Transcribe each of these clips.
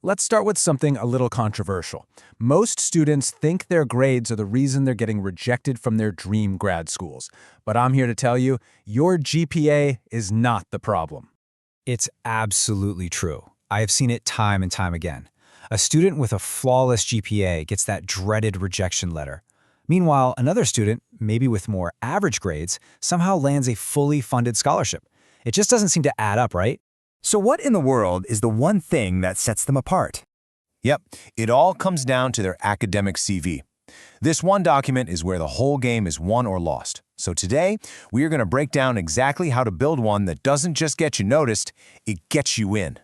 Let's start with something a little controversial. Most students think their grades are the reason they're getting rejected from their dream grad schools. But I'm here to tell you, your GPA is not the problem. It's absolutely true. I have seen it time and time again. A student with a flawless GPA gets that dreaded rejection letter. Meanwhile, another student, maybe with more average grades, somehow lands a fully funded scholarship. It just doesn't seem to add up, right? So what in the world is the one thing that sets them apart? Yep, it all comes down to their academic CV. This one document is where the whole game is won or lost. So today, we are going to break down exactly how to build one that doesn't just get you noticed, it gets you in.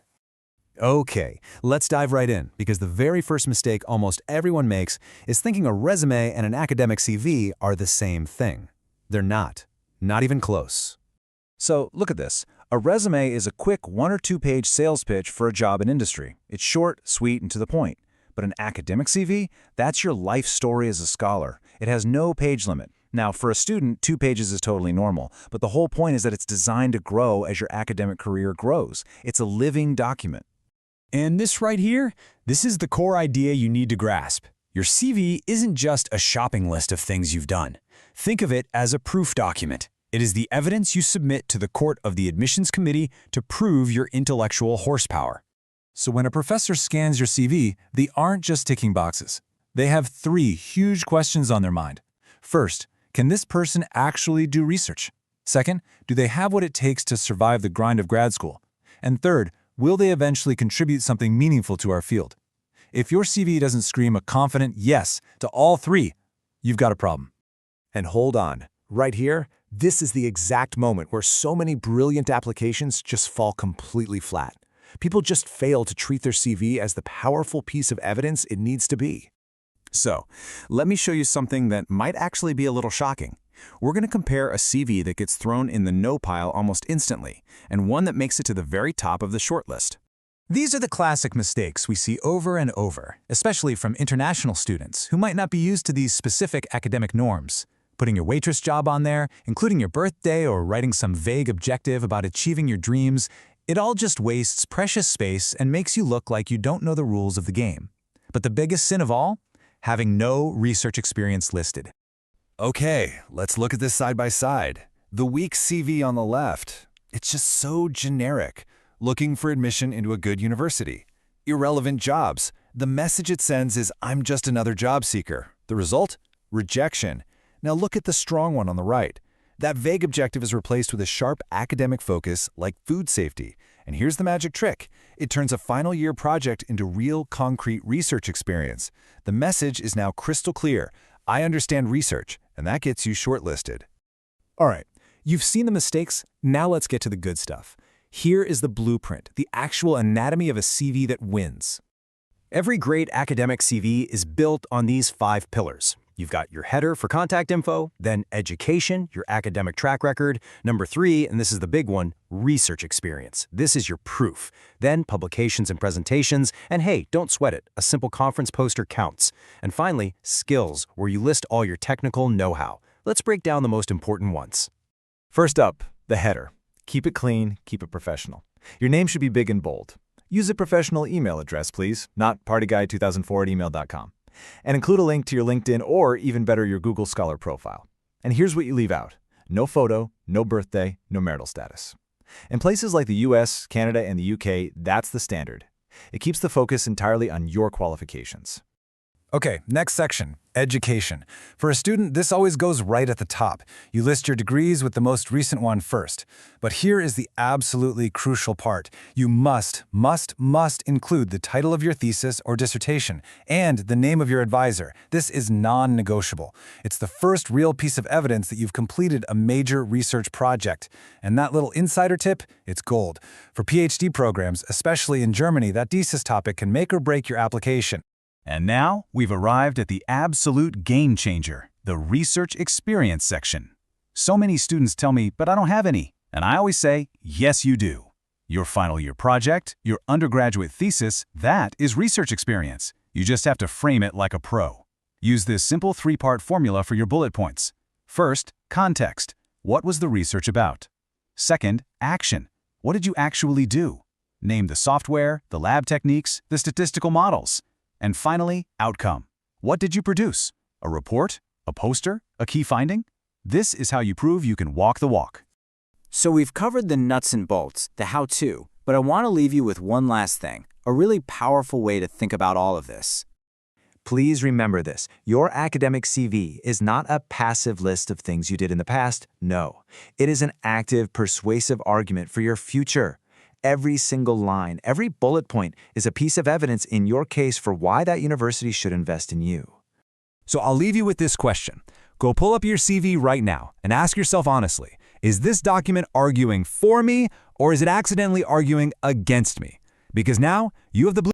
Okay, let's dive right in, because the very first mistake almost everyone makes is thinking a resume and an academic CV are the same thing. They're not even close. So look at this. A resume is a quick 1 or 2 page sales pitch for a job in industry. It's short, sweet, and to the point. But an academic CV, that's your life story as a scholar. It has no page limit. Now, for a student, 2 pages is totally normal, but the whole point is that it's designed to grow as your academic career grows. It's a living document. And this right here, this is the core idea you need to grasp. Your CV isn't just a shopping list of things you've done. Think of it as a proof document. It is the evidence you submit to the court of the admissions committee to prove your intellectual horsepower. So when a professor scans your CV, they aren't just ticking boxes. They have 3 huge questions on their mind. First, can this person actually do research? Second, do they have what it takes to survive the grind of grad school? And third, will they eventually contribute something meaningful to our field? If your CV doesn't scream a confident yes to all 3, you've got a problem. And hold on, right here, this is the exact moment where so many brilliant applications just fall completely flat. People just fail to treat their CV as the powerful piece of evidence it needs to be. So, let me show you something that might actually be a little shocking. We're going to compare a CV that gets thrown in the no pile almost instantly, and one that makes it to the very top of the shortlist. These are the classic mistakes we see over and over, especially from international students who might not be used to these specific academic norms. Putting your waitress job on there, including your birthday, or writing some vague objective about achieving your dreams, it all just wastes precious space and makes you look like you don't know the rules of the game. But the biggest sin of all? Having no research experience listed. Okay, let's look at this side by side. The weak CV on the left, it's just so generic. Looking for admission into a good university. Irrelevant jobs. The message it sends is, I'm just another job seeker. The result? Rejection. Now look at the strong one on the right. That vague objective is replaced with a sharp academic focus like food safety. And here's the magic trick. It turns a final year project into real, concrete research experience. The message is now crystal clear. I understand research, and that gets you shortlisted. All right, you've seen the mistakes. Now let's get to the good stuff. Here is the blueprint, the actual anatomy of a CV that wins. Every great academic CV is built on these 5 pillars. You've got your header for contact info, then education, your academic track record. Number 3, and this is the big one, research experience. This is your proof. Then publications and presentations, and hey, don't sweat it, a simple conference poster counts. And finally, skills, where you list all your technical know-how. Let's break down the most important ones. First up, the header. Keep it clean, keep it professional. Your name should be big and bold. Use a professional email address, please, not partyguy2004@email.com. And include a link to your LinkedIn or, even better, your Google Scholar profile. And here's what you leave out. No photo, no birthday, no marital status. In places like the US, Canada, and the UK, that's the standard. It keeps the focus entirely on your qualifications. Okay, next section, education. For a student, this always goes right at the top. You list your degrees with the most recent one first. But here is the absolutely crucial part. You must include the title of your thesis or dissertation and the name of your advisor. This is non-negotiable. It's the first real piece of evidence that you've completed a major research project. And that little insider tip, it's gold. For PhD programs, especially in Germany, that thesis topic can make or break your application. And now, we've arrived at the absolute game changer, the research experience section. So many students tell me, but I don't have any. And I always say, yes, you do. Your final year project, your undergraduate thesis, that is research experience. You just have to frame it like a pro. Use this simple 3-part formula for your bullet points. First, context. What was the research about? Second, action. What did you actually do? Name the software, the lab techniques, the statistical models. And finally, outcome. What did you produce? A report? A poster? A key finding? This is how you prove you can walk the walk. So we've covered the nuts and bolts, the how-to, but I want to leave you with one last thing, a really powerful way to think about all of this. Please remember this. Your academic CV is not a passive list of things you did in the past. No, it is an active, persuasive argument for your future. Every single line, every bullet point is a piece of evidence in your case for why that university should invest in you. So I'll leave you with this question. Go pull up your CV right now and ask yourself honestly, is this document arguing for me or is it accidentally arguing against me? Because now you have the